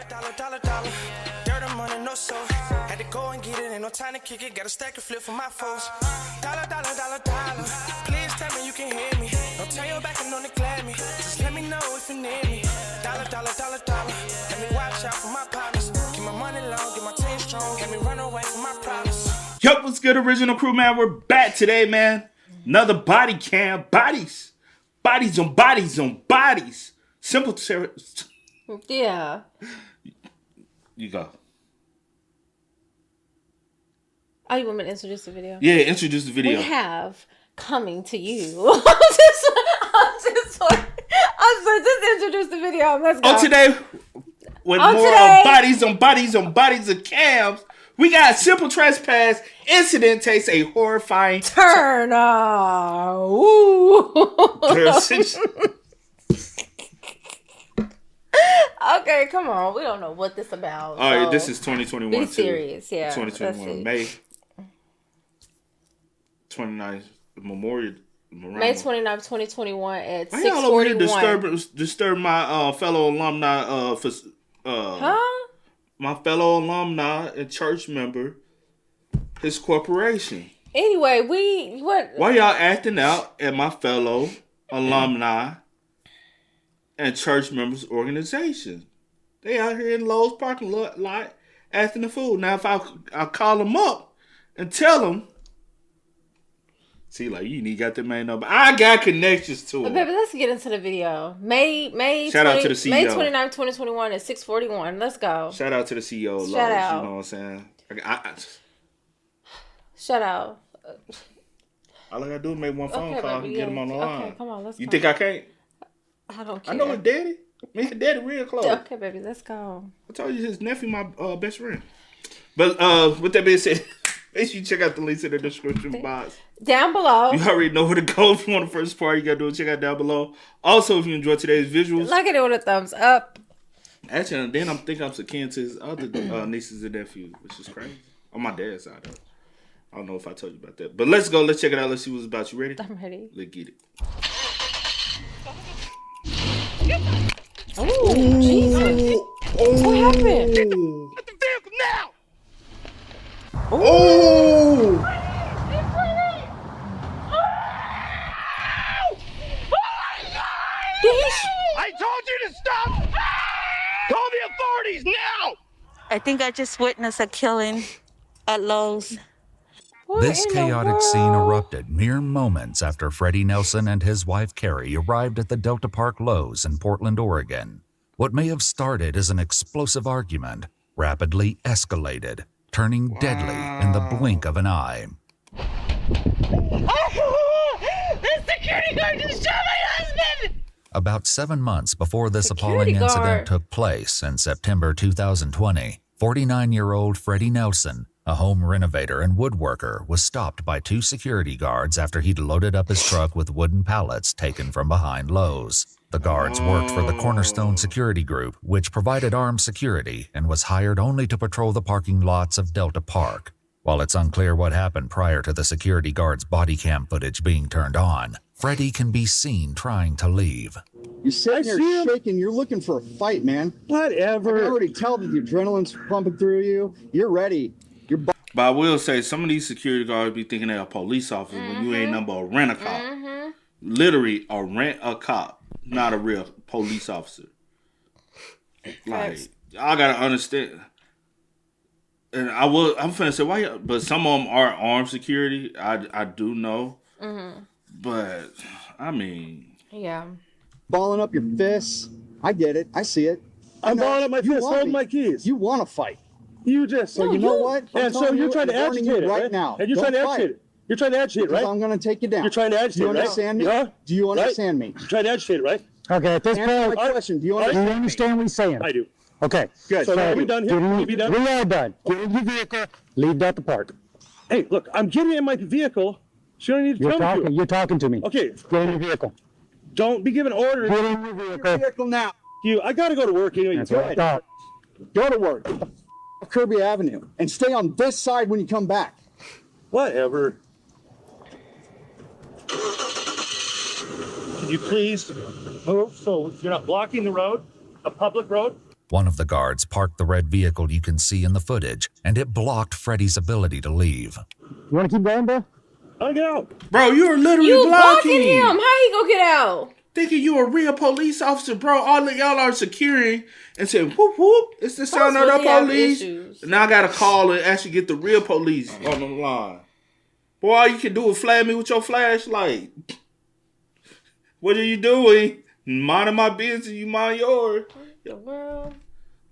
Dollar. Dirt and money, no soul. Had to go and get it, ain't no time to kick it. Got a stack of flip for my foes. Dollar. Please tell me you can hear me. Don't turn your back and don't neglect me. Just let me know if you need me. Dollar. Let me watch out for my partners. Keep my money long, get my team strong. Let me run away from my problems. Yo, what's good, original crew, man? We're back today, man. Another body cam. Bodies on bodies. Simple. Yeah. You go. Oh, you want me to introduce the video? Yeah, introduce the video. We have coming to you. just introduce the video. Let's go. Today, with more bodies on bodies of cams, we got Simple Trespass. Incident takes a horrifying turn. Ooh. Okay, come on. We don't know what this about. All right, this is 2021. Be serious, yeah. 2021 May 29th Memorial. May 29th, 2021 at 6:41. Why y'all over here disturb my fellow alumni my fellow alumni and church member, his corporation. Anyway, why y'all acting out at my fellow alumni and church members' organization? They out here in Lowe's parking lot acting the fool. Now, if I call them up and tell them, see, like, you need got that man number. I got connections to him. Baby, let's get into the video. May Shout out to the CEO. May 29th, 2021 at 6:41. Let's go. Shout out to the CEO of Lowe's. Shout out. You know what I'm saying? Shout out. All I gotta do is make one phone call and get him on the line. Okay, come on, let's go. You think I can't? I don't care. I know his daddy. Me and daddy real close. Okay, baby, let's go. I told you his nephew, my best friend. But with that being said, make sure you check out the links in the description box. Down below. You already know where to go if you want the first part. You gotta do it. Check out down below. Also, if you enjoyed today's visuals, like it with a thumbs up. Actually, then I'm akin to his other nieces and nephews, which is crazy. On my dad's side, though. I don't know if I told you about that. But let's go. Let's check it out. Let's see what's about. You ready? I'm ready. Let's get it. Oh, Jesus. What happened? Get the vehicle now! Oh! I told you to stop! Call the authorities now! I think I just witnessed a killing at Lowe's. This chaotic scene erupted mere moments after Freddie Nelson and his wife Carrie arrived at the Delta Park Lowe's in Portland, Oregon. What may have started as an explosive argument rapidly escalated, turning deadly in the blink of an eye. The security guard just shot my husband! About 7 months before this appalling incident took place in September 2020, 49-year-old Freddie Nelson, a home renovator and woodworker, was stopped by 2 security guards after he'd loaded up his truck with wooden pallets taken from behind Lowe's. The guards worked for the Cornerstone Security Group, which provided armed security and was hired only to patrol the parking lots of Delta Park. While it's unclear what happened prior to the security guards' body cam footage being turned on, Freddie can be seen trying to leave. You're sitting here shaking. You're looking for a fight, man. Whatever. I can already tell that the adrenaline's pumping through you. You're ready. But I will say, some of these security guards be thinking they're a police officer when you ain't number a rent-a-cop. Literally, a rent-a-cop, not a real police officer. Like, I gotta understand. And I'm finna say, why? But some of them are armed security. I do know. But, I mean. Yeah. Balling up your fists. I get it. I see it. I'm balling up my fists. Hold my keys. You want to fight. You just. So you know what? And so you're trying to agitate it, right? now. And you're trying to agitate it. You're trying to agitate it, right? I'm going to take you down. You're trying to agitate it, right? Do you understand me? Yeah. Do you understand me? You're trying to agitate it, right? Okay, at this Answer point, my question. Do you do you understand understand what he's saying? I do. Okay. Good. So are we done here? Are we done? We are done. Get in your vehicle. Leave Delta Park. Hey, look, I'm getting in my vehicle. So you don't need to tell me to. You're talking to me. Okay. Get in your vehicle. Don't be giving orders. Get in your vehicle. now. I got to go to work anyway. That's what I thought. Go to work. Kirby Avenue. And stay on this side when you come back. Whatever. Could you please move so you're not blocking the road, a public road? One of the guards parked the red vehicle you can see in the footage, and it blocked Freddie's ability to leave. You want to keep going, bro? I'll get out. Bro, you are literally You blocking blocking him. How he gonna get out? Thinking you a real police officer, bro. All of y'all are securing and saying, whoop, whoop. It's the sound of the really have police. issues. And now I got to call and actually get the real police on the line. Boy, all you can do is flag me with your flashlight. What are you doing? Minding my business, you mind yours. The world.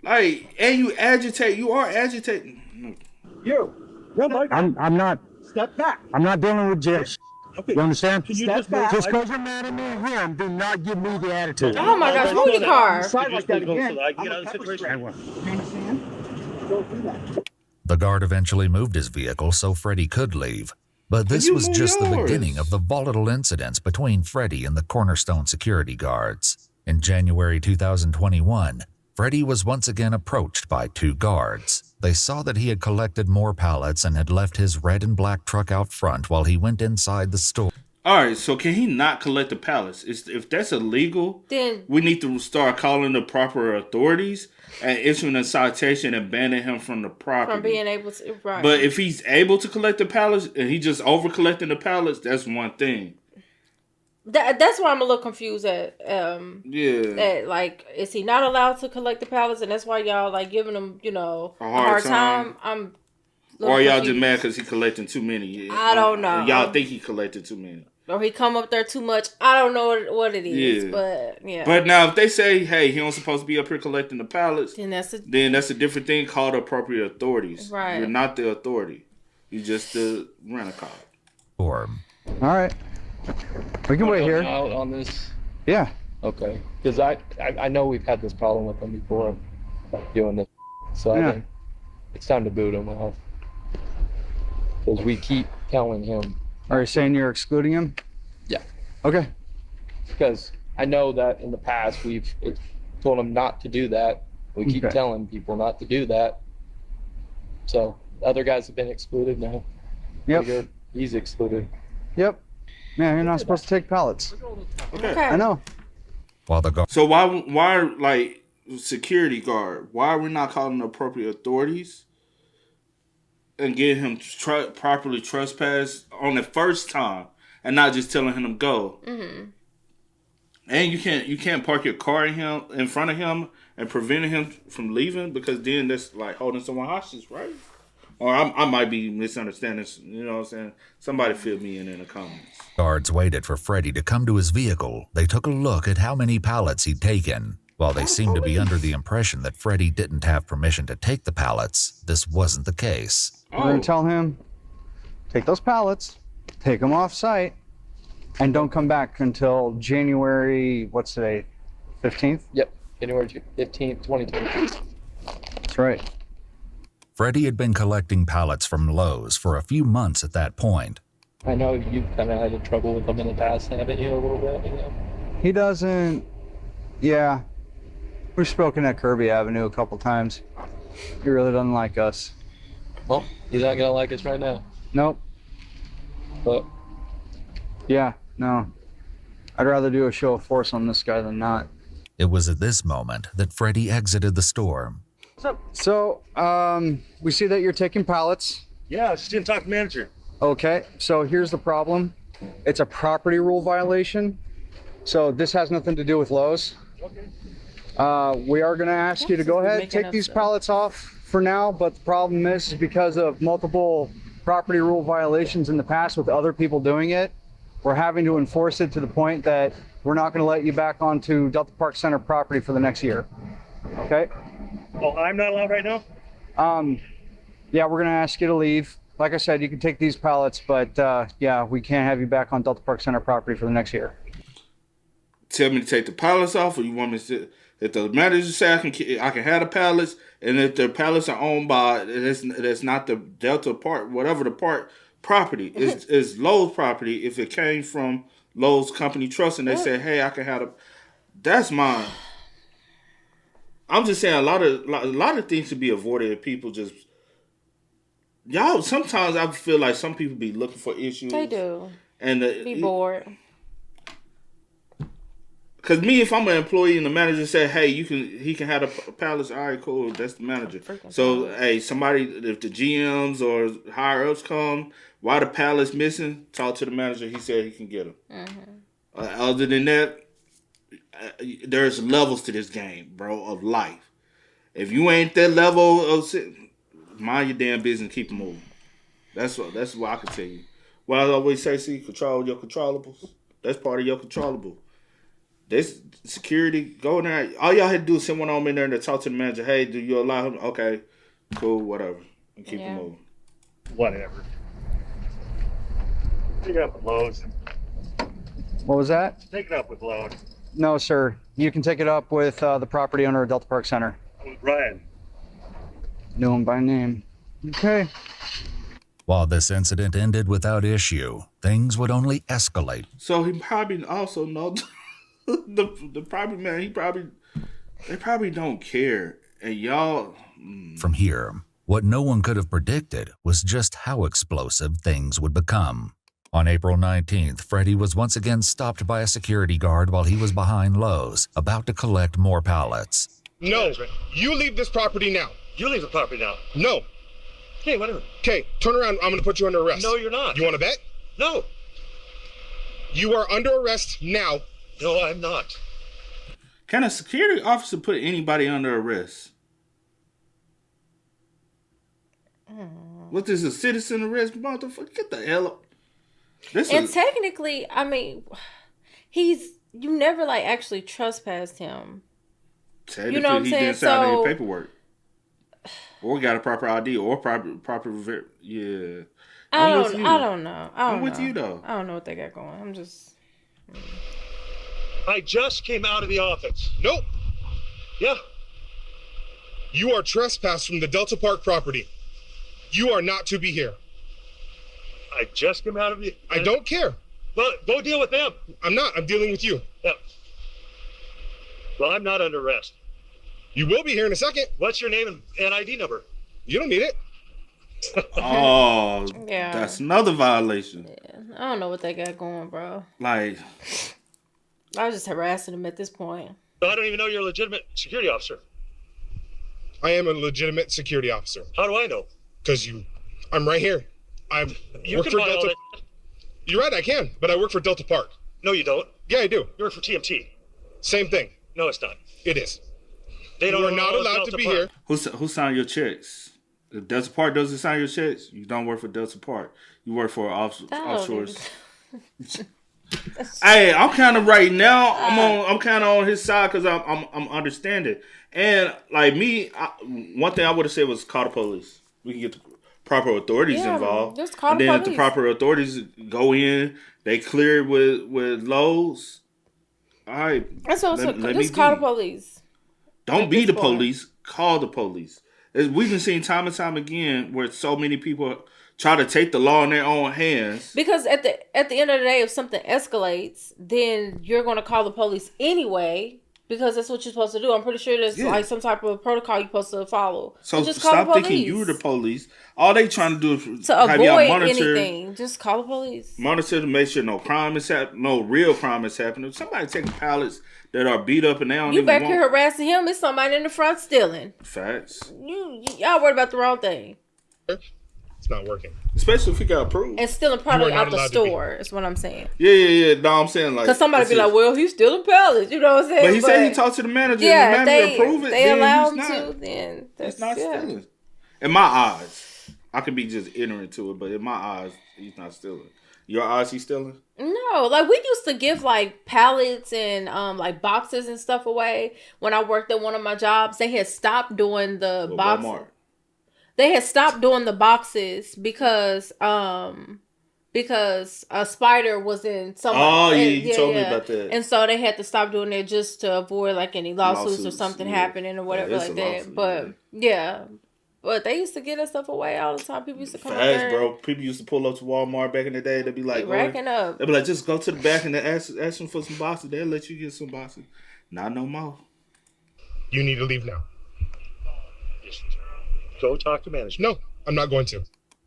Like, and you agitate. You are agitating. You. No, Mike. I'm not. Step back. I'm not dealing with jail. Okay. You understand? Can you Step just back. Just because you're mad at me and him, do not give me the attitude. Oh my gosh, move your car. Side like that Go again. so that I can I'm get a out of the pepper situation. spray. You understand? Don't do that. The guard eventually moved his vehicle so Freddie could leave. But this you was move just the yours? beginning of the volatile incidents between Freddie and the Cornerstone security guards. In January 2021, Freddie was once again approached by two guards. They saw that he had collected more pallets and had left his red and black truck out front while he went inside the store. All right, so can he not collect the pallets? If that's illegal, Then we need to start calling the proper authorities and issuing a citation and banning him from the property. from being able to, right? But if he's able to collect the pallets and he just over collecting the pallets, that's one thing. That's why I'm a little confused at Yeah. at like, is he not allowed to collect the pallets, and that's why y'all like giving him, you know, A a hard hard time. time. I'm a Or little y'all confused. just mad because he collecting too many. I don't know. Y'all think he collected too many. Or he come up there too much. I don't know what it is, Yeah. but yeah. But now if they say, hey, he don't supposed to be up here collecting the pallets, then that's then that's a different thing called appropriate authorities. Right. You're not the authority. You're just the rent-a-car. All right. We can wait here. Out on this. Yeah. Okay. Because I know we've had this problem with them before doing this. So Yeah. I think it's time to boot him off. Because we keep telling him. Are you saying you're excluding him? Yeah. Okay. Because I know that in the past we've told him not to do that. We keep Okay. telling people not to do that. So other guys have been excluded now. Yep. He's excluded. Yep. Yeah, you're not supposed to take pallets. Okay. I know. While the guard So why like security guard? Why are we not calling the appropriate authorities and getting him properly trespassed on the first time and not just telling him to go? Mm-hmm. And you can't park your car in front of him and preventing him from leaving, because then that's like holding someone hostage, right? Or I might be misunderstanding. You know what I'm saying? Somebody fill me in the comments. guards waited for Freddie to come to his vehicle, they took a look at how many pallets he'd taken. While they seemed to be under the impression that Freddie didn't have permission to take the pallets, this wasn't the case. We're going to tell him, take those pallets, take them off site, and don't come back until January, what's today, 15th? Yep. January 15th, 2020. That's right. Freddie had been collecting pallets from Lowe's for a few months at that point. I know you've kind of had trouble with them in the past, haven't you, a little bit? You know? He doesn't, yeah. We've spoken at Kirby Avenue a couple times. He really doesn't like us. Well, he's not gonna like us right now. Nope. But Yeah, no. I'd rather do a show of force on this guy than not. It was at this moment that Freddie exited the store. So, we see that you're taking pallets. Yeah, I was just gonna talk to the manager. Okay, so here's the problem. It's a property rule violation. So this has nothing to do with Lowe's. Okay. We are gonna ask you to go ahead, Making take up these stuff. pallets off for now, but the problem is because of multiple property rule violations in the past with other people doing it, we're having to enforce it to the point that we're not gonna let you back onto Delta Park Center property for the next year. Okay? Oh, I'm not allowed right now? Yeah, we're gonna ask you to leave. Like I said, you can take these pallets, but yeah, we can't have you back on Delta Park Center property for the next year. Tell me to take the pallets off, or you want me to? If the manager say I can have the pallets, and if the pallets are owned by that's not the Delta Park, whatever the park property is Lowe's property. If it came from Lowe's Company Trust, and they say, hey, I can have the, that's mine. I'm just saying a lot of things should be avoided if people just. Y'all, sometimes I feel like some people be looking for issues. They do. And Be bored. Cause me, if I'm an employee and the manager said, "Hey, he can have the pallets," all right, cool. That's the manager. So, hey, somebody, if the GMs or higher ups come, why the pallets missing? Talk to the manager. He said he can get them. Mm-hmm. Other than that, there's levels to this game, bro, of life. If you ain't that level of, mind your damn business, keep it moving. That's what I can tell you. What I always say, see, control your controllables. That's part of your controllable. This security, go in there. All y'all had to do is send one on in there and talk to the manager. Hey, do you allow him? Okay, cool, whatever. And keep it moving. Whatever. Take it up with load. What was that? Take it up with load. No, sir. You can take it up with the property owner of Delta Park Center. Ryan. Knew him by name. Okay. While this incident ended without issue, things would only escalate. So he probably also knows the property man. They probably don't care, and y'all. From here, what no one could have predicted was just how explosive things would become. On April 19th, Freddie was once again stopped by a security guard while he was behind Lowe's, about to collect more pallets. No, you leave this property now. You leave the property now. No. Okay, whatever. Okay, turn around. I'm going to put you under arrest. No, you're not. You want to bet? No. You are under arrest now. No, I'm not. Can a security officer put anybody under arrest? What is a citizen arrest? Motherfucker, get the hell up. Technically, I mean, you never like actually trespassed him. Technically, you know what I'm he saying? didn't sign any paperwork. Or got a proper ID or proper yeah. I don't know. I'm with you though. I don't know what they got going. I'm just. I just came out of the office. Nope. Yeah. You are trespassed from the Delta Park property. You are not to be here. I just came out of the... I don't care. Well, go deal with them. I'm not. I'm dealing with you. Yeah. Well, I'm not under arrest. You will be here in a second. What's your name and ID number? You don't need it. Oh, yeah. That's another violation. Yeah. I don't know what they got going, bro. Like, I was just harassing them at this point. I don't even know you're a legitimate security officer. I am a legitimate security officer. How do I know? Because I'm right here. You work can for buy all Delta. that. You're right, I can, but I work for Delta Park. No, you don't. Yeah, I do. You work for TMT. Same thing. No, it's not. It is. They don't. You are not allowed to be here. Who signed your checks? If Delta Park doesn't sign your checks, you don't work for Delta Park. You work for offshore. Hey, I'm kind of right now. I'm kind of on his side because I'm understanding. And like me, one thing I would have said was call the police. We can get the proper authorities involved. Just call and the then police. if the proper authorities go in, they clear it with Lowe's. All right. That's what I'm saying. Just call the police. Don't be the police. Call the police. We've been seeing time and time again where so many people try to take the law in their own hands. Because at the end of the day, if something escalates, then you're going to call the police anyway. Because that's what you're supposed to do. I'm pretty sure there's like some type of protocol you're supposed to follow. So just call the stop police. thinking you're the police. All they trying to do is to have y'all avoid monitor anything. Just call the police. Monitor to make sure no crime is happening, no real crime is happening. If somebody taking pallets that are beat up and they don't You even back want... here harassing him. It's somebody in the front stealing. Facts. Y'all worried about the wrong thing. It's not working. Especially if he got approved. And stealing product out the store is what I'm saying. Yeah. No, I'm saying like... Because somebody be like, well, he's stealing pallets. You know what I'm saying? But he said he talked to the manager. Yeah, and the manager approved it. They then allow he's him not. to. Then That's not stealing. In my eyes. I could be just ignorant to it, but in my eyes, he's not stealing. Your eyes, he's stealing? No, like we used to give like pallets and like boxes and stuff away when I worked at one of my jobs. They had stopped doing the boxes. Walmart. They had stopped doing the boxes because a spider was in some. Oh, you told me about that. And so they had to stop doing it just to avoid like any lawsuits or something happening or whatever like that. But but they used to get that stuff away all the time. People used to come Fast, bro. People used to pull up to Walmart back in the day. They'd be like, racking up. They'd be like, just go to the back and ask them for some boxes. They'll let you get some boxes. Not no more. You need to leave now. Go talk to management. No, I'm not going to.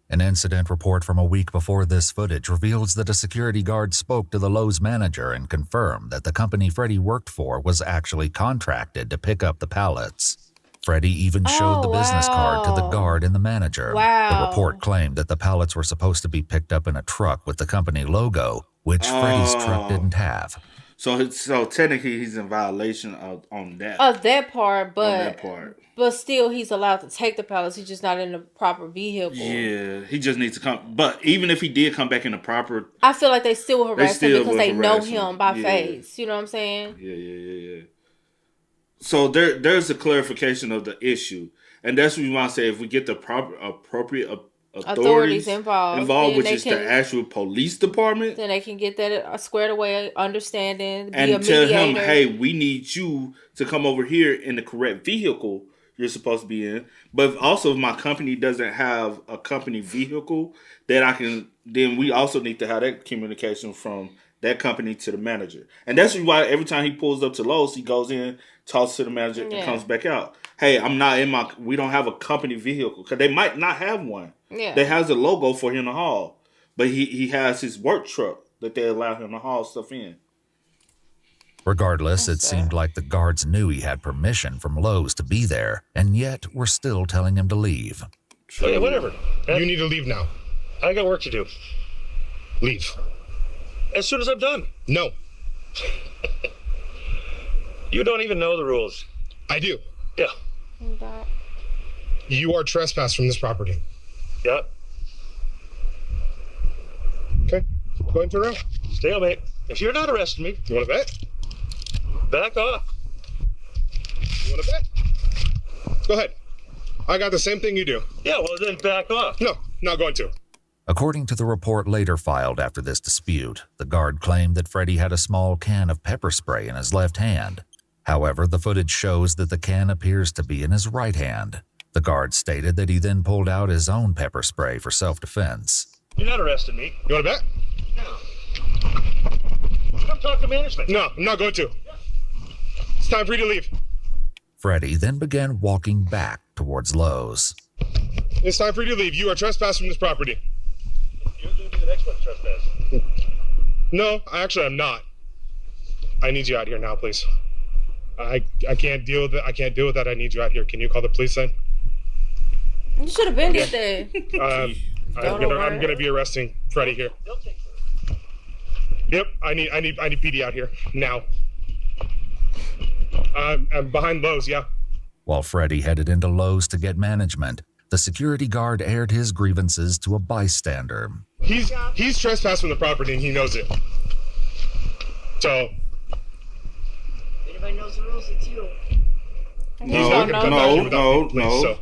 An incident report from a week before this footage reveals that a security guard spoke to the Lowe's manager and confirmed that the company Freddie worked for was actually contracted to pick up the pallets. Freddie even showed the business card to the guard and the manager. Wow. The report claimed that the pallets were supposed to be picked up in a truck with the company logo, which Freddie's truck didn't have. So technically he's in violation on that. Of that part, but on that part. But still, he's allowed to take the pallets. He's just not in the proper vehicle. Yeah, he just needs to come. But even if he did come back in the proper, I feel like they still will harass him because they know him by face. You know what I'm saying? Yeah. So there's a clarification of the issue, and that's what we want to say. If we get the proper appropriate authorities involved, which is the actual police department, then they can get that squared away, understanding, and tell him, hey, we need you to come over here in the correct vehicle you're supposed to be in. But also, if my company doesn't have a company vehicle that I can, then we also need to have that communication from that company to the manager. And that's why every time he pulls up to Lowe's, he goes in, talks to the manager, and comes back out. Hey, we don't have a company vehicle. Because they might not have one. Yeah. That has a logo for him to haul. But he has his work truck that they allow him to haul stuff in. Regardless, it seemed like the guards knew he had permission from Lowe's to be there, and yet were still telling him to leave. Okay, whatever. You need to leave now. I got work to do. Leave. As soon as I'm done. No. You don't even know the rules. I do. Yeah. You are trespassed from this property. Yeah. Okay. Go ahead and turn around. Stalemate. If you're not arresting me... You want to bet? Back off. You want to bet? Go ahead. I got the same thing you do. Yeah, well then back off. No, not going to. According to the report later filed after this dispute, the guard claimed that Freddie had a small can of pepper spray in his left hand. However, the footage shows that the can appears to be in his right hand. The guard stated that he then pulled out his own pepper spray for self-defense. You're not arresting me. You want to bet? No. Come talk to management. No, I'm not going to. It's time for you to leave. Freddie then began walking back towards Lowe's. It's time for you to leave. You are trespassed from this property. You're going to be the next one to trespass. No, actually, I'm not. I need you out here now, please. I can't deal with it. I can't deal with that. I need you out here. Can you call the police then? You should have been there. I'm gonna be arresting Freddie here. Yep, I need PD out here now. I'm behind Lowe's, yeah. While Freddie headed into Lowe's to get management, the security guard aired his grievances to a bystander. He's trespassed from the property and he knows it. So. Anybody knows the rules? It's you. No. So.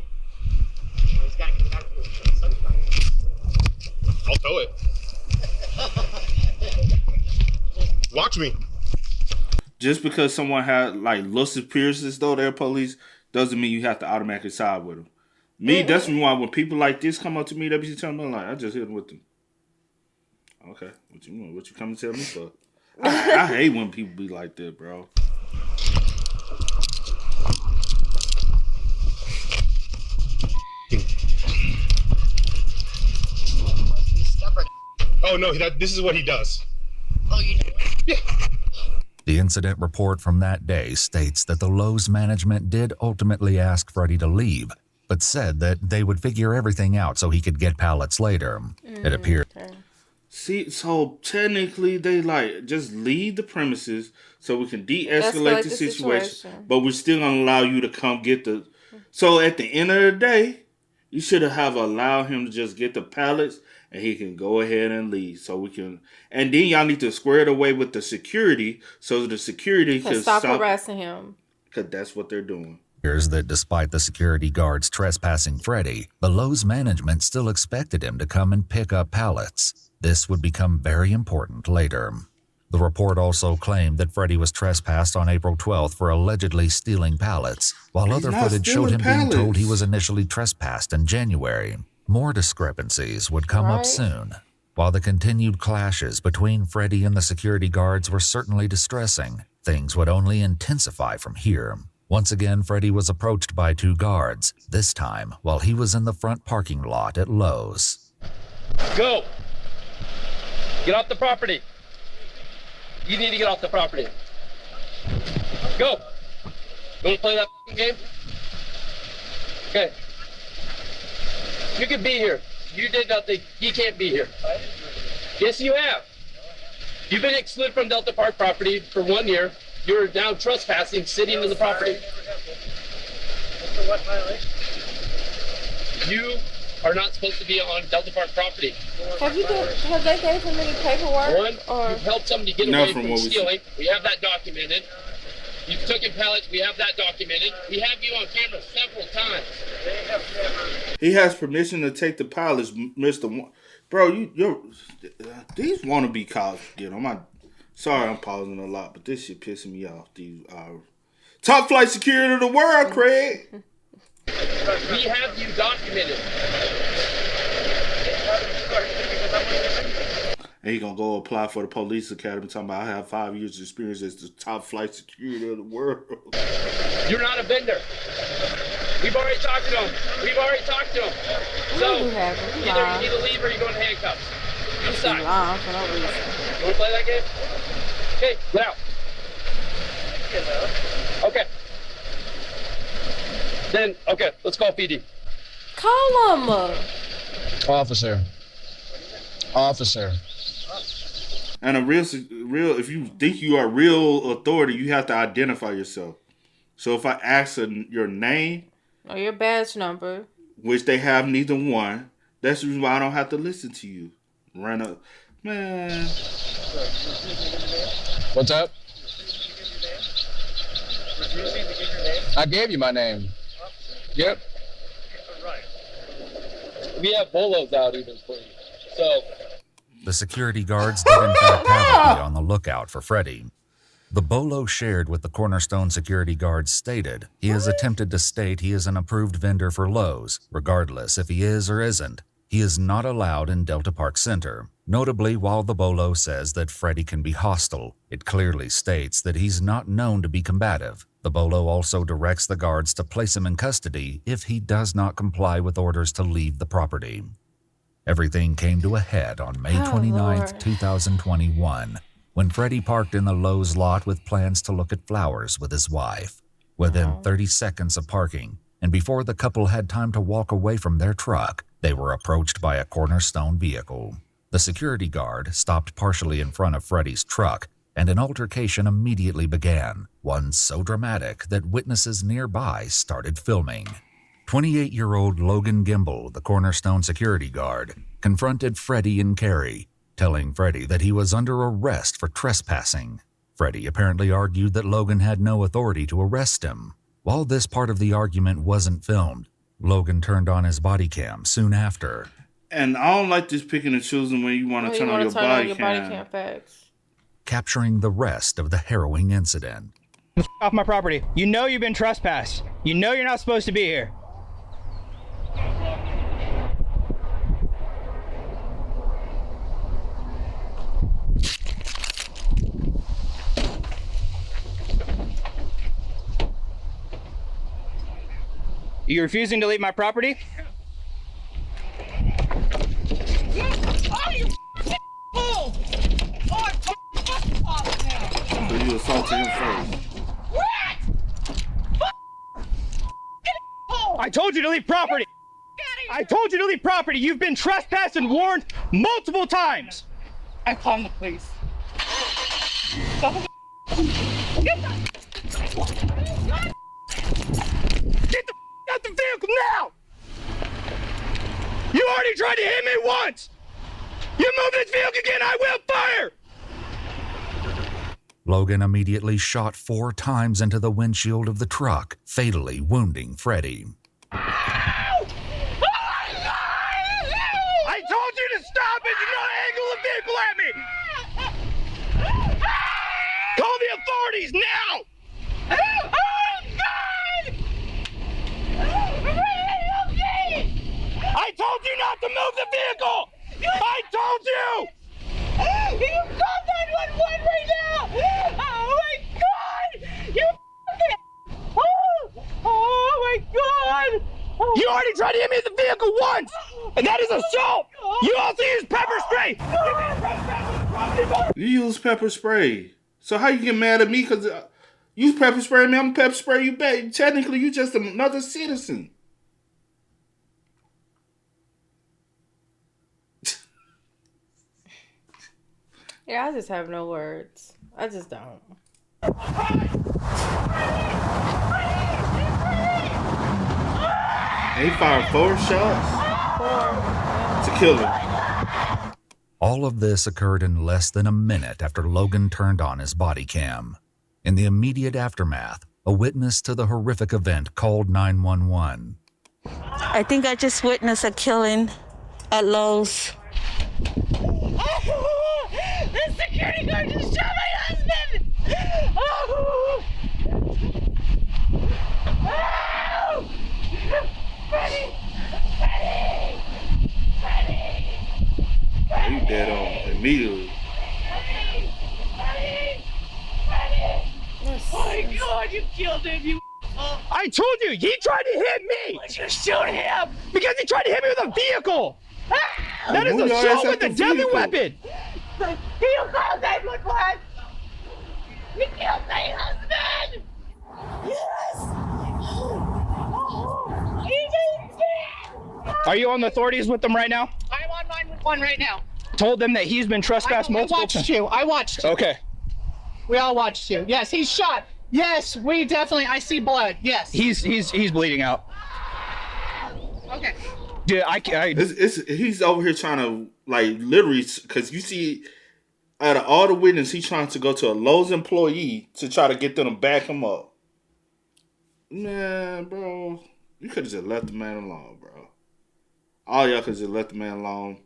I'll tow it. Watch me. Just because someone had looks appears as though they're police doesn't mean you have to automatically side with them. Me, that's why when people like this come up to me, they be telling me I just hit them with them. Okay, what you come to tell me for? I hate when people be like that, bro. Oh no, this is what he does. Oh, you know? Yeah. The incident report from that day states that the Lowe's management did ultimately ask Freddie to leave, but said that they would figure everything out so he could get pallets later. It appeared. See, so technically they just leave the premises so we can de-escalate the situation, but we're still gonna allow you to come get the. So at the end of the day, you should have allowed him to just get the pallets and he can go ahead and leave so we can. And then y'all need to square it away with the security so the security can stop harassing him. Because that's what they're doing. Here's that despite the security guards trespassing Freddie, the Lowe's management still expected him to come and pick up pallets. This would become very important later. The report also claimed that Freddie was trespassed on April 12th for allegedly stealing pallets, while other footage showed him being told he was initially trespassed in January. More discrepancies would come up soon. While the continued clashes between Freddie and the security guards were certainly distressing, things would only intensify from here. Once again, Freddie was approached by two guards, this time while he was in the front parking lot at Lowe's. Go. Get off the property. You need to get off the property. Go. You want to play that game? Okay. You can be here. You did nothing. You can't be here. Yes, you have. You've been excluded from Delta Park property for 1 year. You're now trespassing, sitting in the property. For what violation? You are not supposed to be on Delta Park property. Have they gave him any paperwork? One, you've helped somebody get away from stealing. We have that documented. You've taken pallets. We have that documented. We have you on camera several times. He has permission to take the pallets, Mr. Bro, these wannabe cops get on. Sorry, I'm pausing a lot, but this shit pissing me off. These top flight security of the world, Craig. We have you documented. And he gonna go apply for the police academy talking about I have 5 years experience as the top flight security of the world. You're not a vendor. We've already talked to him. So either you need to leave or you're going to handcuffs. You decide. You want to play that game? Okay, get out. Okay. Then, okay, let's call PD. Call him. Officer. And a real, if you think you are real authority, you have to identify yourself. So if I ask your name or your badge number, which they have neither one, that's the reason why I don't have to listen to you. Run up, man. What's up? I gave you my name. Yep. We have bolos out even for you. So the security guards did in fact have to be on the lookout for Freddie. The bolo shared with the Cornerstone security guards stated he has attempted to state he is an approved vendor for Lowe's, regardless if he is or isn't. He is not allowed in Delta Park Center. Notably, while the bolo says that Freddie can be hostile, it clearly states that he's not known to be combative. The bolo also directs the guards to place him in custody if he does not comply with orders to leave the property. Everything came to a head on May 29th, 2021, when Freddie parked in the Lowe's lot with plans to look at flowers with his wife. Within 30 seconds of parking, and before the couple had time to walk away from their truck, they were approached by a Cornerstone vehicle. The security guard stopped partially in front of Freddie's truck, and an altercation immediately began, one so dramatic that witnesses nearby started filming. 28-year-old Logan Gimble, the Cornerstone security guard, confronted Freddie and Carrie, telling Freddie that he was under arrest for trespassing. Freddie apparently argued that Logan had no authority to arrest him. While this part of the argument wasn't filmed, Logan turned on his body cam soon after. And I don't like this picking and choosing when you want to turn on your body cam. Facts. Capturing the rest of the harrowing incident. Off my property. You know you've been trespassed. You know you're not supposed to be here. You refusing to leave my property? Oh, you fool! Oh, So you assaulted him first. I told you to leave property! I told you to leave property! You've been trespassed and warned multiple times! I called the police. Get the out the vehicle now! You already tried to hit me once! You move this vehicle again, I will fire! Logan immediately shot 4 times into the windshield of the truck, fatally wounding Freddie. I told you to stop and do not angle the vehicle at me! Call the authorities now! Oh, God! I told you not to move the vehicle! I told you! You call 911 right now! Oh my God! You oh my God! You already tried to hit me in the vehicle once! And that is assault! You also use pepper spray! You use pepper spray. So how you get mad at me because you pepper spray me, I'm pepper spray you back. Technically, you just another citizen. Yeah, I just have no words. I just don't. He fired 4 shots to kill him. All of this occurred in less than a minute after Logan turned on his body cam. In the immediate aftermath, a witness to the horrific event called 911. I think I just witnessed a killing at Lowe's. The security guard just shot my husband! Oh! Oh! Freddie! Freddie! Freddie! He dead on immediately. Oh my God, you killed him, you I told you, he tried to hit me! Why'd you shoot him? Because he tried to hit me with a vehicle! That is Move your ass assault out with a the deadly vehicle. weapon! You called 911! You killed my husband! Yes! He just did! Are you on the authorities with them right now? I'm on 911 right now. Told them that he's been trespassed multiple times. I watched you. Okay. We all watched you. Yes, he's shot. Yes, we definitely. I see blood. Yes. He's bleeding out. Okay. Dude, He's over here trying to, like, literally, because you see, out of all the witnesses, he's trying to go to a Lowe's employee to try to get them to back him up. Man, bro, you could have just left the man alone, bro. All y'all could have just left the man alone.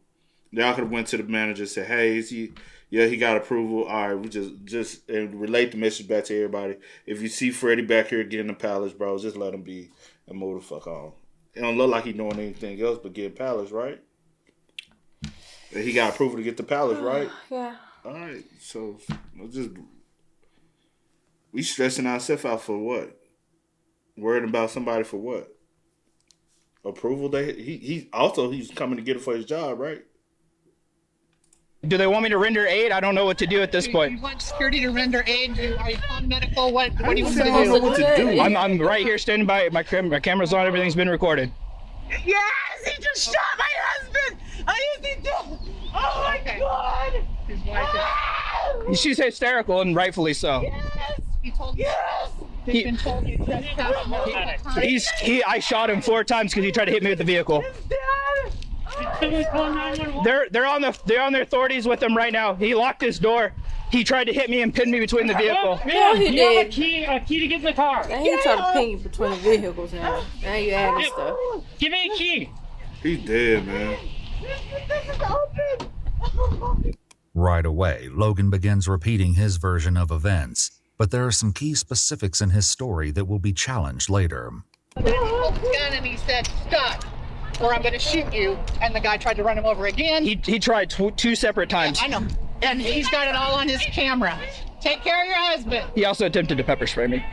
Y'all could have went to the manager and said, hey, is he... Yeah, he got approval. All right, we just and relate the message back to everybody. If you see Freddie back here getting the pallets, bro, just let him be and move the fuck on. It don't look like he doing anything else but get pallets, right? And he got approval to get the pallets, right? Yeah. All right, so we stressing ourselves out for what? Worried about somebody for what? Approval? He's coming to get it for his job, right? Do they want me to render aid? I don't know what to do at this point. You want security to render aid? Are you calling medical? What do you want me I don't know to what to do. I'm right here standing by. My camera's on. Everything's been recorded. Yes! He just shot my husband! He did! Oh my God! His wife She's hysterical, and rightfully so. Yes! He told you. Yes! He's been told you trespassed multiple times. I shot him 4 times because he tried to hit me with the vehicle. They're on their authorities with him right now. He locked his door. He tried to hit me and pin me between the vehicle. Yeah, he did. A key to get in the car. Now he trying to pin you between the vehicles now. Now you adding stuff. Give me a key. He's dead, man. This is open! Right away, Logan begins repeating his version of events, but there are some key specifics in his story that will be challenged later. He pulled his gun and he said, stop, or I'm going to shoot you. And the guy tried to run him over again. He tried 2 separate times. I know. And he's got it all on his camera. Take care of your husband. He also attempted to pepper spray me.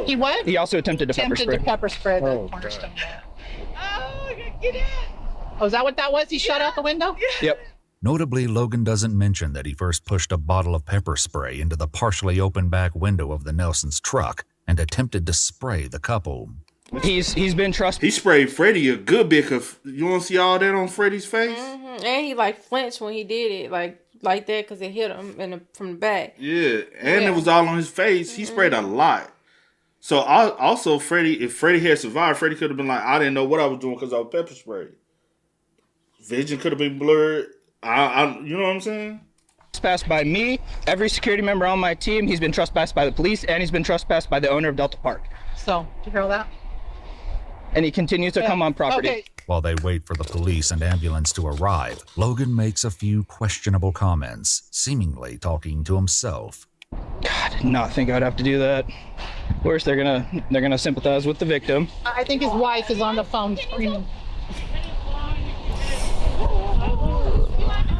He what? He also attempted to pepper spray. pepper spray the cornerstone. Get in. Oh, is that what that was? He shot out the window? Yep. Notably, Logan doesn't mention that he first pushed a bottle of pepper spray into the partially open back window of the Nelsons' truck and attempted to spray the couple. He's been trusted. He sprayed Freddie a good bit. Cause you want to see all that on Freddie's face? Mm-hmm. And he like flinched when he did it, like that, because it hit him from the back. Yeah, and it was all on his face. He sprayed a lot. So also, Freddie, if Freddie had survived, Freddie could have been like, I didn't know what I was doing because I was pepper sprayed. Vision could have been blurred. You know what I'm saying? Trespassed by me, every security member on my team. He's been trespassed by the police, and he's been trespassed by the owner of Delta Park. So, did you hear all that? And he continues to come on property. Okay. While they wait for the police and ambulance to arrive, Logan makes a few questionable comments, seemingly talking to himself. God, did not think I'd have to do that. Of course, they're gonna sympathize with the victim. I think his wife is on the phone screaming.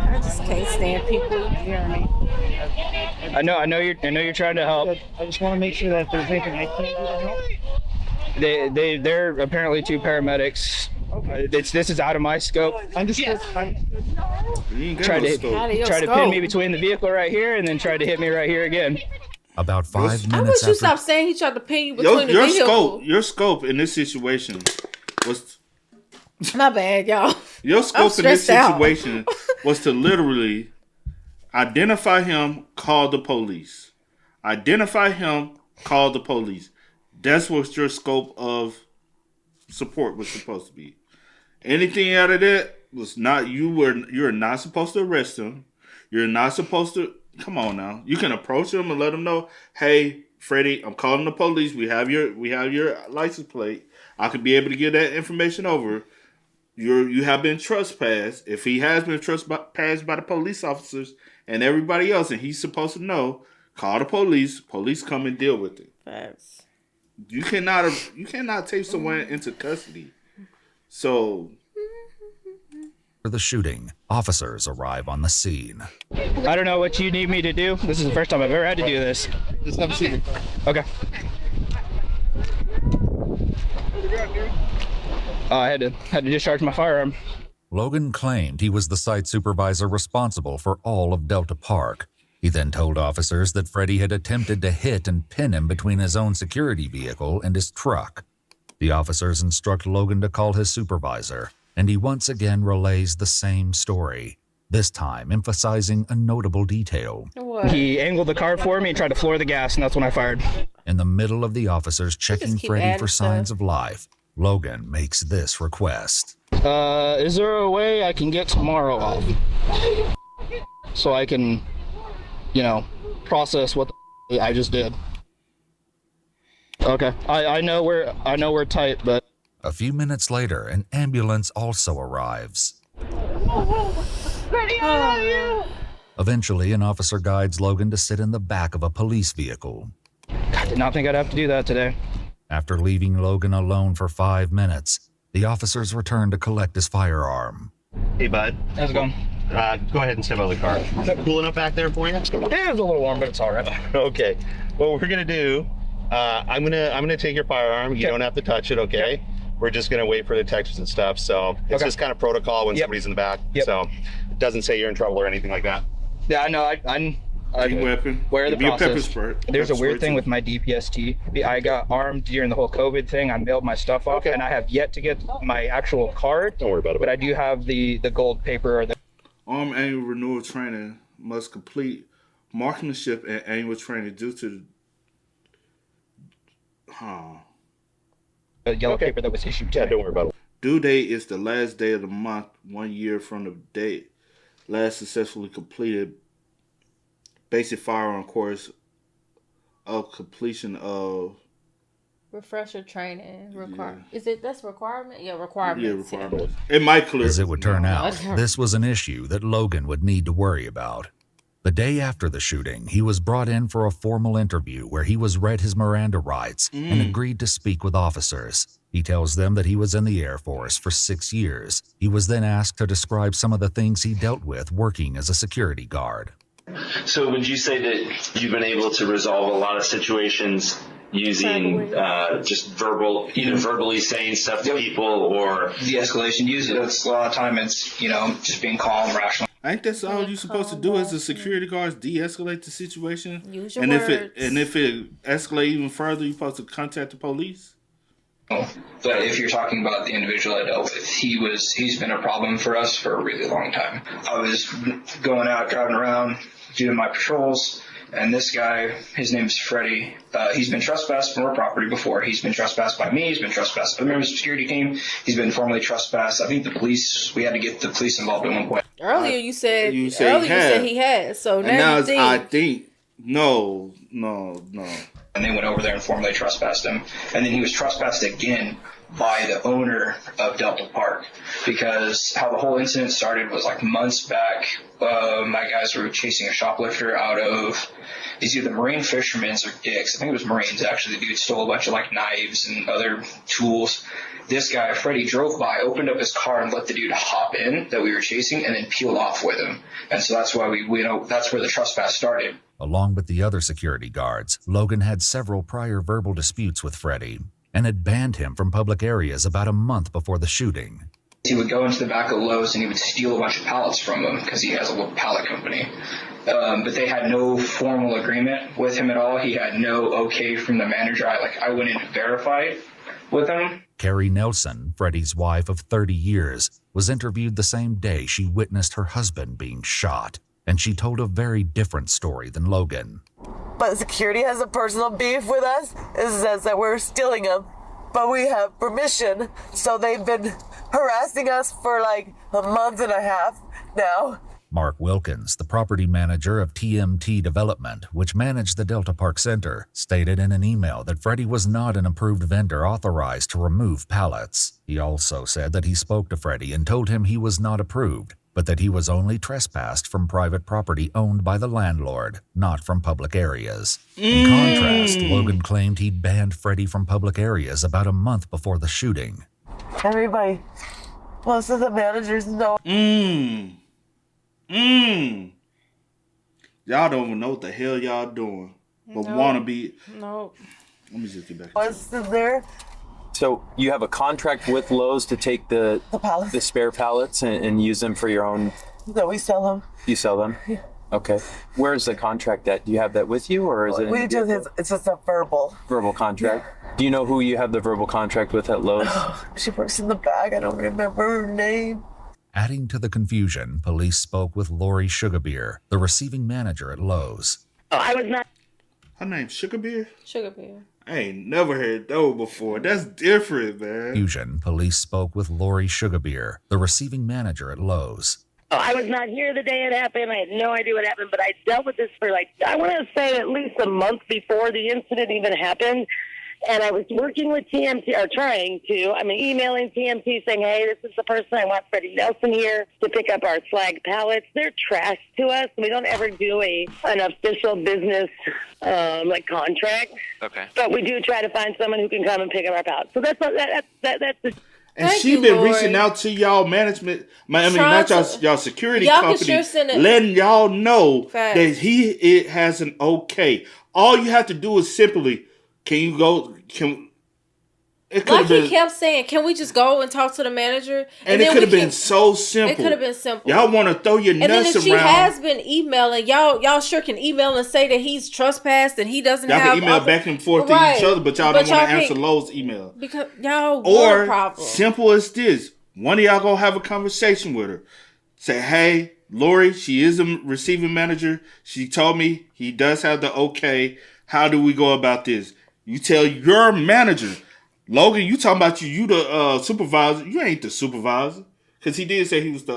I just can't stand people. You hear me? I know you're trying to help. I just want to make sure that if there's anything I can do to help. They're apparently 2 paramedics This is out of my scope. I'm just trying to pin me between the vehicle right here and then tried to hit me right here again. About 5 minutes How would you after stop saying he tried to pin you between the vehicle? Your scope in this situation was... My bad, y'all. Your scope in this situation was to literally identify him, call the police. Identify him, call the police. That's what your scope of support was supposed to be. Anything out of that was not... You're not supposed to arrest him. You're not supposed to... Come on now. You can approach him and let him know, hey, Freddie, I'm calling the police. We have your license plate. I could be able to get that information over. You have been trespassed. If he has been trespassed by the police officers and everybody else, and he's supposed to know, call the police. Police come and deal with it. Facts. You cannot take someone into custody. So... For the shooting, officers arrive on the scene. I don't know what you need me to do. This is the first time I've ever had to do this. Just have a seat. Okay. I had to discharge my firearm. Logan claimed he was the site supervisor responsible for all of Delta Park. He then told officers that Freddie had attempted to hit and pin him between his own security vehicle and his truck. The officers instruct Logan to call his supervisor, and he once again relays the same story, this time emphasizing a notable detail. What? He angled the car for me and tried to floor the gas, and that's when I fired. In the middle of the officers checking Freddie for signs of life, Logan makes this request. Is there a way I can get tomorrow off? So I can, process what the I just did. Okay, I know we're tight, but... A few minutes later, an ambulance also arrives. Freddie, I love you. Eventually, an officer guides Logan to sit in the back of a police vehicle. I did not think I'd have to do that today. After leaving Logan alone for 5 minutes, the officers return to collect his firearm. Hey, bud. How's it going? Go ahead and step out of the car. Is that cool enough back there for you? Yeah, it's a little warm, but it's all right. Okay. What we're gonna do, I'm gonna take your firearm. You don't have to touch it, okay? Yep. We're just gonna wait for detectives and stuff. So it's just kind of protocol when somebody's in the back. Yep. So it doesn't say you're in trouble or anything like that. Yeah, I know. I'm weapon. Where the process. There's a weird thing too. with my DPST. I got armed during the whole COVID thing. I mailed my stuff off, and I have yet to get my actual card. Don't worry about it. But I do have the gold paper. Or the Armed annual renewal training must complete marksmanship and annual training due to the yellow paper that was issued to me. Don't worry about it. Due date is the last day of the month, 1 year from the date last successfully completed basic firearm course of completion of refresher training. Is it that's requirement? Yeah, requirements. Yeah, requirements. It might clear. As it would turn out, this was an issue that Logan would need to worry about. The day after the shooting, he was brought in for a formal interview where he was read his Miranda rights and agreed to speak with officers. He tells them that he was in the Air Force for 6 years. He was then asked to describe some of the things he dealt with working as a security guard. So would you say that you've been able to resolve a lot of situations using just either verbally saying stuff to people or de-escalation? Usually that's a lot of time it's, just being calm, rational. Ain't that all you're supposed to do as a security guard is de-escalate the situation? Use your and words. if it escalates even further, you're supposed to contact the police? But if you're talking about the individual I dealt with, he's been a problem for us for a really long time. I was going out, driving around, doing my patrols, and this guy, his name's Freddie, he's been trespassed from our property before. He's been trespassed by me, he's been trespassed by the members of the security team, he's been formally trespassed. I think the police, we had to get the police involved at one point. Earlier you said he had. So now you think. I think, no. And they went over there and formally trespassed him. And then he was trespassed again by the owner of Delta Park, because how the whole incident started was like months back. My guys were chasing a shoplifter out of, these either marine fishermen's or dicks. I think it was Marines actually. The dude stole a bunch of like knives and other tools. This guy, Freddie, drove by, opened up his car and let the dude hop in that we were chasing and then peeled off with him. And so that's why that's where the trespass started. Along with the other security guards, Logan had several prior verbal disputes with Freddie. and had banned him from public areas about a month before the shooting. He would go into the back of Lowe's and he would steal a bunch of pallets from them because he has a little pallet company. But they had no formal agreement with him at all. He had no okay from the manager. I went in to verify it with him. Carrie Nelson, Freddie's wife of 30 years, was interviewed the same day she witnessed her husband being shot, and she told a very different story than Logan. But security has a personal beef with us. It says that we're stealing them, but we have permission, so they've been harassing us for like a month and a half now. Mark Wilkins, the property manager of TMT Development, which managed the Delta Park Center, stated in an email that Freddie was not an approved vendor authorized to remove pallets. He also said that he spoke to Freddie and told him he was not approved, but that he was only trespassed from private property owned by the landlord, not from public areas. In contrast, Logan claimed he'd banned Freddie from public areas about a month before the shooting. Everybody, most of the managers know. Y'all don't even know what the hell y'all doing. But Nope. wanna be. Nope. Let me just get back. What's in there? So you have a contract with Lowe's to take the spare pallets and use them for your own. No, we sell them. You sell them. Yeah. Okay. Where's the contract at? Do you have that with you, or is it? We do this. It's just a verbal. Verbal contract. Do you know who you have the verbal contract with at Lowe's? She works in the back. I don't remember her name. Adding to the confusion, police spoke with Lori Sugarbeer, the receiving manager at Lowe's. Oh, I was not. Her name's Sugarbeer? Sugarbeer. I ain't never heard that before. That's different, man. Confusion, police spoke with Lori Sugarbeer, the receiving manager at Lowe's. Oh, I was not here the day it happened. I had no idea what happened, but I dealt with this for I want to say at least a month before the incident even happened. And I was working with TMT, or trying to, emailing TMT saying, hey, this is the person, I want Freddie Nelson here to pick up our flag pallets. They're trash to us. We don't ever do an official business, contract. Okay. But we do try to find someone who can come and pick up our pallets. So that's the... And she been reaching out to y'all management, not y'all security company, letting y'all know that it has an okay. All you have to do is simply, he kept saying, can we just go and talk to the manager? And it could have been so simple. It could have been simple. Y'all want to throw your nuts around. And then if she has been emailing, y'all sure can email and say that he's trespassed and he doesn't have... Y'all can email back and forth to each other, but y'all don't want to answer Lowe's email. Because y'all want a problem. Simple as this. One of y'all gonna have a conversation with her. Say, hey, Lori, she is a receiving manager. She told me he does have the okay. How do we go about this? You tell your manager, Logan, you talking about you the supervisor. You ain't the supervisor. Because he did say he was the...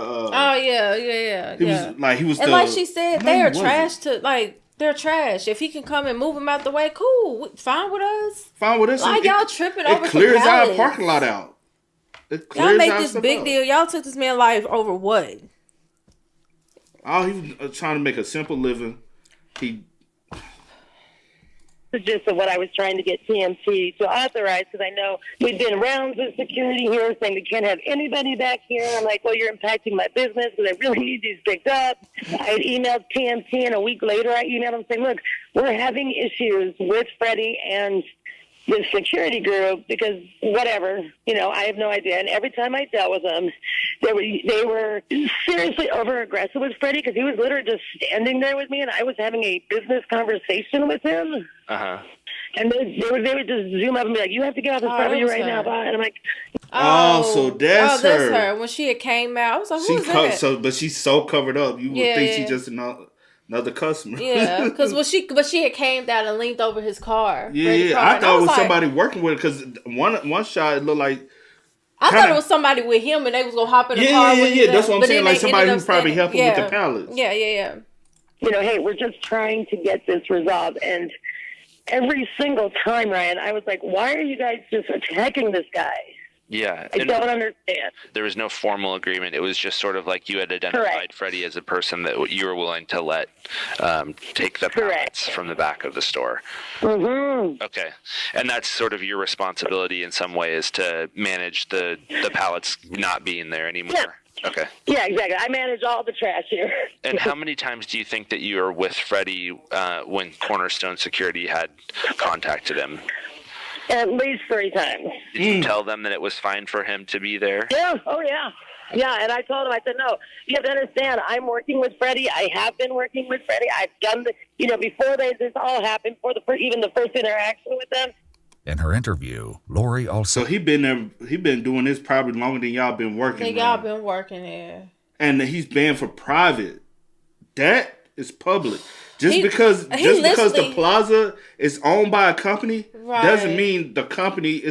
He was and like she said, they are trash they're trash. If he can come and move them out the way, cool. Fine with us. Fine with us. Like y'all tripping over It clears our pallets. parking lot out. Y'all make this big deal. Y'all took this man's life over what? Oh, he was trying to make a simple living. The gist of what I was trying to get TMT to authorize, because I know we've been rounds with security here saying we can't have anybody back here. I'm like, well, you're impacting my business because I really need these picked up. I had emailed TMT, and a week later I emailed them saying, look, we're having issues with Freddie and this security group because whatever, I have no idea. And every time I dealt with them, they were seriously over aggressive with Freddie because he was literally just standing there with me and I was having a business conversation with him. Uh-huh. And they would just zoom up and be like, you have to get off this property right now. Bye. And I'm like, so that's her. When she had came out, I was like, who is that? But she's so covered up. You would think she's just another customer. Yeah, because but she had came down and leaned over his car. Yeah, I thought it was somebody working with it because one shot it looked like. I thought it was somebody with him and they was gonna hop in the car with him. Yeah. That's what I'm saying. Like somebody who's probably helping with the pallets. Yeah. Hey, we're just trying to get this resolved. And every single time, Ryan, I was like, why are you guys just attacking this guy? Yeah. I don't understand. There was no formal agreement. It was just sort of like you had identified Freddie as a person that you were willing to let take the pallets from the back of the store. Mm-hmm. Okay. And that's sort of your responsibility in some way is to manage the pallets not being there anymore. Yeah. Okay. Yeah, exactly. I manage all the trash here. And how many times do you think that you were with Freddie when Cornerstone Security had contacted him? At least 3 times. Did you tell them that it was fine for him to be there? Yeah. Oh, yeah. Yeah, and I told him, I said, no, you have to understand, I'm working with Freddie. I have been working with Freddie. I've done this, before this all happened, even the first interaction with them. In her interview, Lori also... So he been doing this probably longer than y'all been working. I think y'all been working there. And he's banned for private. That is public. Just because the plaza is owned by a company doesn't mean the company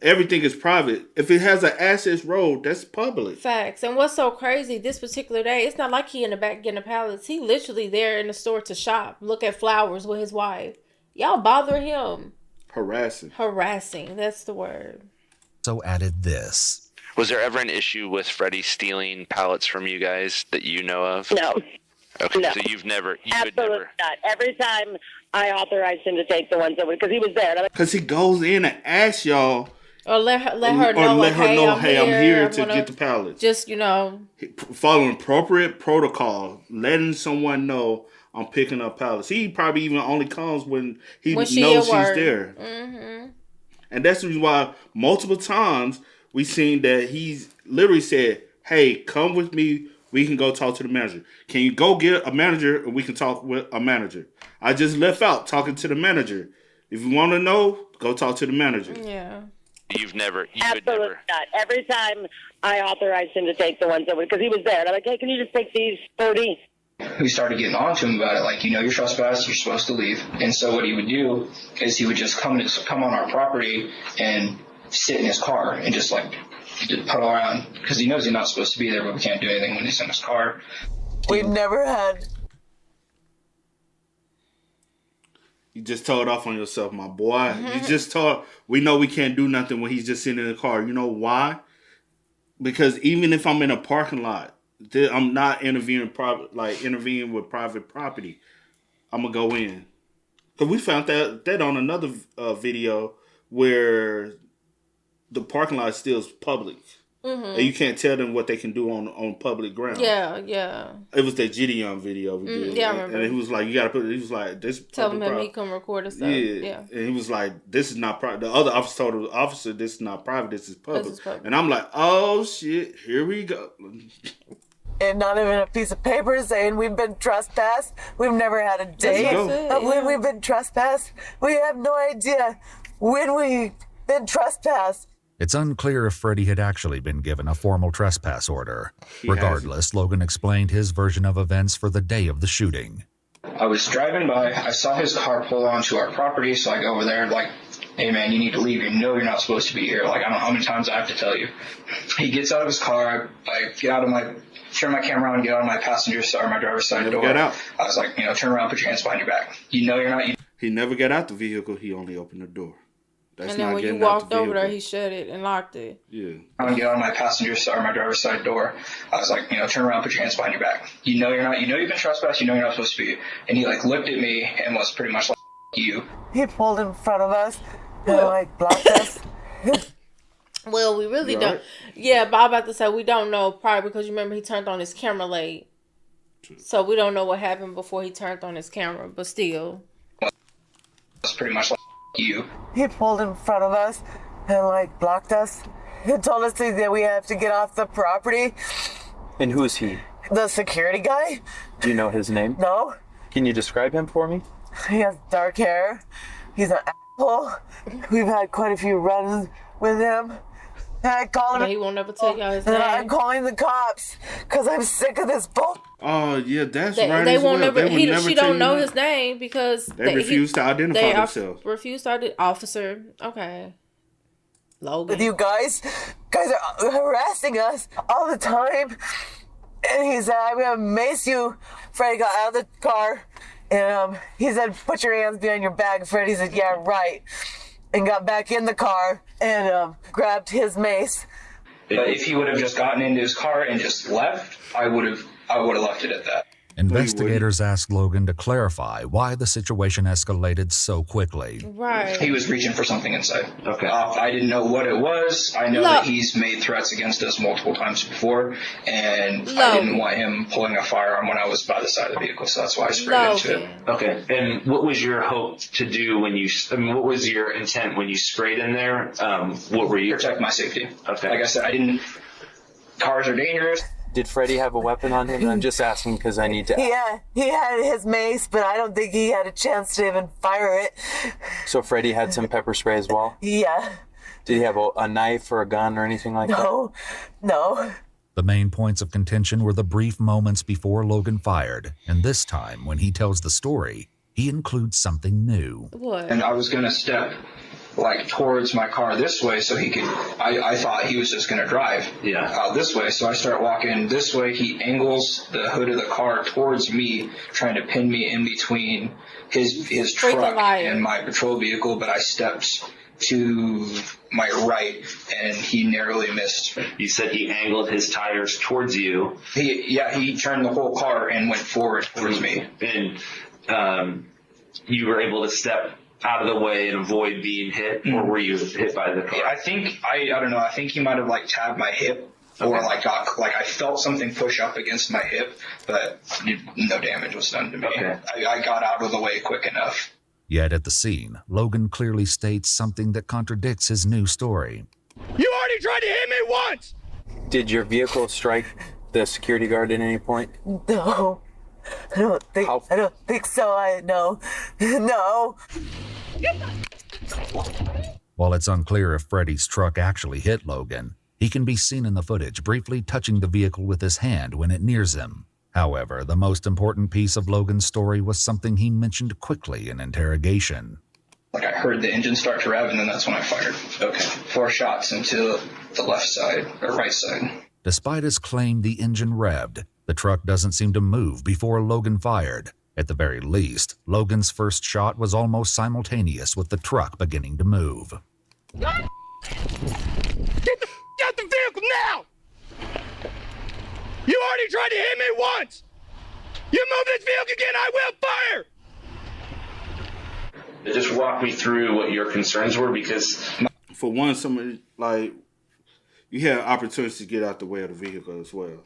everything is private. If it has an access road, that's public. Facts. And what's so crazy, this particular day, it's not like he in the back getting the pallets. He literally there in the store to shop, look at flowers with his wife. Y'all bother him. Harassing. That's the word. So added this. Was there ever an issue with Freddie stealing pallets from you guys that you know of? No. Okay, no. So Absolutely not. Every time I authorized him to take the ones over because he was there. Because he goes in and asks y'all. Or let her know, hey, I'm here to get the pallets. Just, following appropriate protocol, letting someone know I'm picking up pallets. He probably even only comes when he knows she's there. Mm-hmm. And that's the reason why multiple times we seen that he's literally said, hey, come with me. We can go talk to the manager. Can you go get a manager and we can talk with a manager? I just left out talking to the manager. If you want to know, go talk to the manager. Yeah. Absolutely not. Every time I authorized him to take the ones over because he was there. And I'm like, hey, can you just take these 30? We started getting on to him about it, like, you're trespassed, you're supposed to leave. And so what he would do is he would just come on our property and sit in his car and just puddle around because he knows he's not supposed to be there, but we can't do anything when he's in his car. We've never had. You just told off on yourself, my boy. Mm-hmm. You just told. We know we can't do nothing when he's just sitting in the car. You know why? Because even if I'm in a parking lot, I'm not intervening with private property. I'm gonna go in because we found that on another video where the parking lot still is public. Mm-hmm. And you can't tell them what they can do on public ground. Yeah. It was that Gideon video we did. Yeah, I remember. And he was like, you got to put it. He was like, this. Tell him he come record and stuff. Yeah. And he was like, this is not private. The other officer told the officer, this is not private. This is public. And I'm like, oh shit, here we go. And not even a piece of paper saying we've been trespassed. We've never had a date of when we've been trespassed. We have no idea when we've been trespassed. It's unclear if Freddie had actually been given a formal trespass order. Regardless, Logan explained his version of events for the day of the shooting. I was driving by. I saw his car pull onto our property, so I go over there like, hey, man, you need to leave. You know you're not supposed to be here. Like, I don't know how many times I have to tell you. He gets out of his car. I get out of turn my camera on and get out of my passenger side or my driver's side door. Get out. I was like, turn around, put your hands behind your back. You know you're not. He never got out the vehicle. He only opened the door. That's and then when you walked over there, he shut it and locked it. Yeah. I would get on my passenger side or my driver's side door. I was like, turn around, put your hands behind your back. You know you're not. You know you've been trespassed. You know you're not supposed to be. And he looked at me and was pretty much like, you. He pulled in front of us and blocked us. Well, we really don't. Yeah, but I'm about to say we don't know probably because you remember he turned on his camera late. So we don't know what happened before he turned on his camera, but still. It's pretty much like you. He pulled in front of us and blocked us. He told us that we have to get off the property. And who is he? The security guy. Do you know his name? No. Can you describe him for me? He has dark hair. He's an asshole. We've had quite a few runs with him. And I call him. But he won't ever tell y'all his name. And I'm calling the cops because I'm sick of this bull. Oh yeah, that's right. They won't never. She don't know his name because they refuse to identify themselves. Refuse to identify officer. Okay. Logan. With you guys are harassing us all the time. And he said, I'm gonna mace you. Freddie got out of the car and he said, put your hands behind your back. Freddie said, yeah, right. And got back in the car and grabbed his mace. But if he would have just gotten into his car and just left, I would have left it at that. Investigators asked Logan to clarify why the situation escalated so quickly. Right. He was reaching for something inside. Okay. I didn't know what it was. I know that he's made threats against us multiple times before, and I didn't want him pulling a firearm when I was by the side of the vehicle, so that's why I sprayed into it. Okay. And what was your hope to do when you, what was your intent when you sprayed in there? What were you? Protect my safety. Okay. Like I said, cars are dangerous. Did Freddie have a weapon on him? I'm just asking because I need to. Yeah, he had his mace, but I don't think he had a chance to even fire it. So Freddie had some pepper spray as well? Yeah. Did he have a knife or a gun or anything like that? No. The main points of contention were the brief moments before Logan fired, and this time, when he tells the story, he includes something new. What? And I was going to step towards my car this way so he could, I thought he was just going to drive out this way. So I start walking this way. He angles the hood of the car towards me, trying to pin me in between his truck and my patrol vehicle. But I stepped to my right and he narrowly missed. You said he angled his tires towards you. He turned the whole car and went forward towards me. And you were able to step out of the way and avoid being hit, or were you hit by the car? Yeah, I don't know. I think he might have tabbed my hip, or I felt something push up against my hip, but no damage was done to me. Okay. I got out of the way quick enough. Yet at the scene, Logan clearly states something that contradicts his new story. You already tried to hit me once! Did your vehicle strike the security guard at any point? No. I don't think so. No. While it's unclear if Freddie's truck actually hit Logan, he can be seen in the footage briefly touching the vehicle with his hand when it nears him. However, the most important piece of Logan's story was something he mentioned quickly in interrogation. I heard the engine start to rev, and then that's when I fired. Okay. 4 shots into the left side, or right side. Despite his claim the engine revved, the truck doesn't seem to move before Logan fired. At the very least, Logan's first shot was almost simultaneous with the truck beginning to move. Get the out the vehicle now! You already tried to hit me once! You move this vehicle again, I will fire! Just walk me through what your concerns were, because for one, somebody you had opportunities to get out the way of the vehicle as well.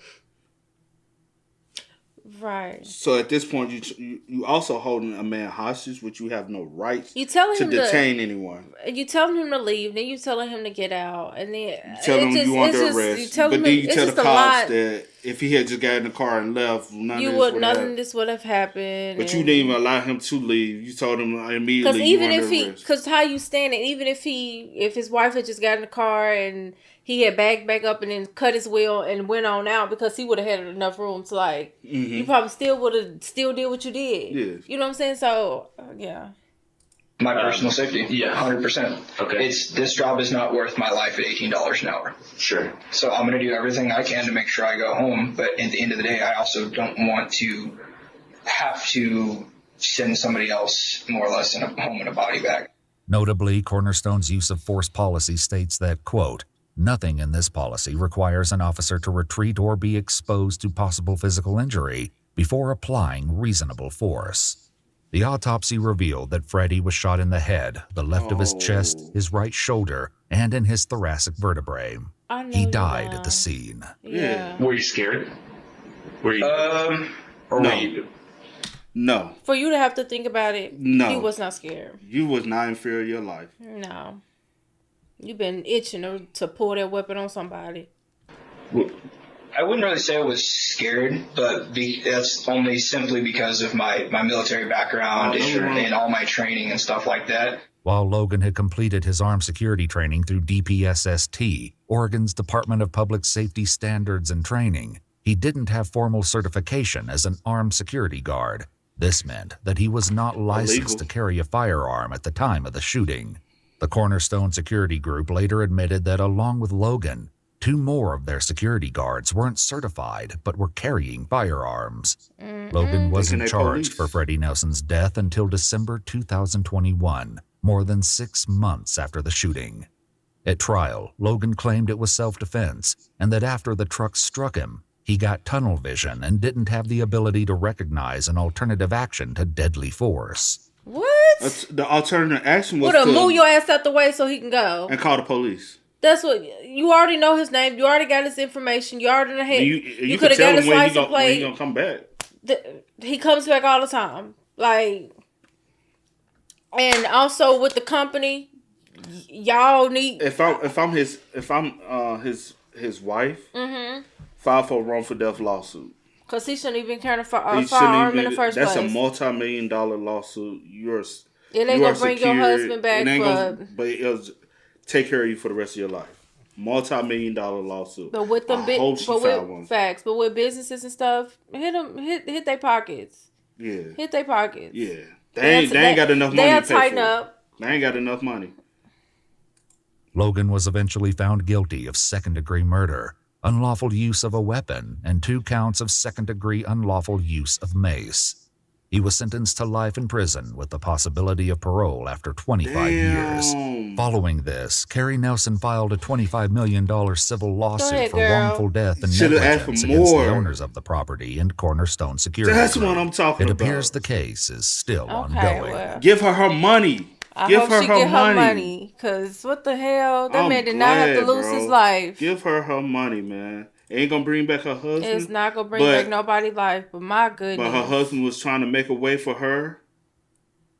Right. So at this point, you also holding a man hostage, which you have no right to detain anyone. You telling him to leave, then you telling him to get out, and then you tell him you want to arrest. But then you tell the cops that if he had just got in the car and left, none of this would have happened. But you didn't even allow him to leave. You told him immediately. Because how you standing, even if his wife had just got in the car and he had backed back up and then cut his wheel and went on out, because he would have had enough room to you probably still would have did what you did. Yes. You know what I'm saying? So yeah. My personal safety. Yeah, 100%. Okay. This job is not worth my life at $18 an hour. Sure. So I'm going to do everything I can to make sure I go home. But at the end of the day, I also don't want to have to send somebody else more or less home in a body bag. Notably, Cornerstone's use of force policy states that, quote, nothing in this policy requires an officer to retreat or be exposed to possible physical injury before applying reasonable force. The autopsy revealed that Freddie was shot in the head, the left of his chest, his right shoulder, and in his thoracic vertebrae. He died at the scene. Yeah. Were you scared? Were you? No. For you to have to think about it, no. You was not scared. You was not in fear of your life. No. You've been itching to pull that weapon on somebody. I wouldn't really say I was scared, but that's only simply because of my military background and all my training and stuff like that. While Logan had completed his armed security training through DPSST, Oregon's Department of Public Safety Standards and Training, he didn't have formal certification as an armed security guard. This meant that he was not licensed to carry a firearm at the time of the shooting. The Cornerstone Security Group later admitted that along with Logan, 2 more of their security guards weren't certified but were carrying firearms. Logan wasn't charged for Freddie Nelson's death until December 2021, more than 6 months after the shooting. At trial, Logan claimed it was self-defense and that after the truck struck him, He got tunnel vision and didn't have the ability to recognize an alternative action to deadly force. What? The alternative action was to move your ass out the way so he can go. And call the police. That's what you already know his name. You already got his information. You already know you could have got his license plate. When he gonna come back. He comes back all the time. Like, and also with the company, y'all need. If I'm his wife, file for a wrongful death lawsuit. Because he shouldn't even carry a firearm in the first place. That's a multi-million-dollar lawsuit. It ain't gonna bring your husband back, but it'll take care of you for the rest of your life. Multi-million-dollar lawsuit. But with them, but with businesses and stuff, hit their pockets. Yeah, hit their pockets. Yeah, they ain't got enough money. They'll tighten up. They ain't got enough money. Logan was eventually found guilty of second-degree murder, unlawful use of a weapon, and 2 counts of second-degree unlawful use of mace. He was sentenced to life in prison with the possibility of parole after 25 years. Following this, Carrie Nelson filed a $25 million civil lawsuit for wrongful death and negligence against the owners of the property and Cornerstone Security. That's what I'm talking about. It appears the case is still ongoing. Well. Give her money. I hope she get her money. Because what the hell? That man did not have to lose his life. Give her money, man. Ain't gonna bring back her husband. It's not gonna bring back nobody's life, but my goodness. But her husband was trying to make a way for her,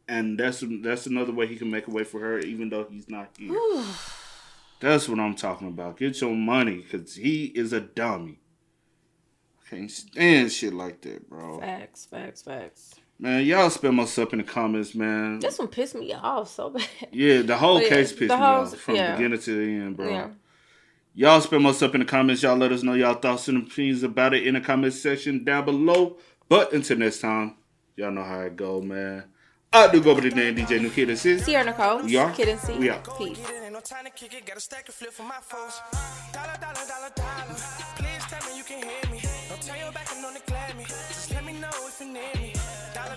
and that's another way he can make a way for her, even though he's not here. That's what I'm talking about. Get your money, because he is a dummy. Can't stand shit like that, bro. Facts. Man, y'all spell my stuff in the comments, man. This one pissed me off so bad. Yeah, the whole case pissed me off from beginning to the end, bro. Yeah. Y'all spell most up in the comments. Y'all let us know y'all thoughts and opinions about it in the comment section down below. But until next time, y'all know how it go, man. I do go by the name DJ New Kid and C. Sierra Nicole. We are. Kid and C. We are. Peace. Please tell me you can hear me. Don't turn your back and don't neglect me. Just let me know if you need me. Dollar.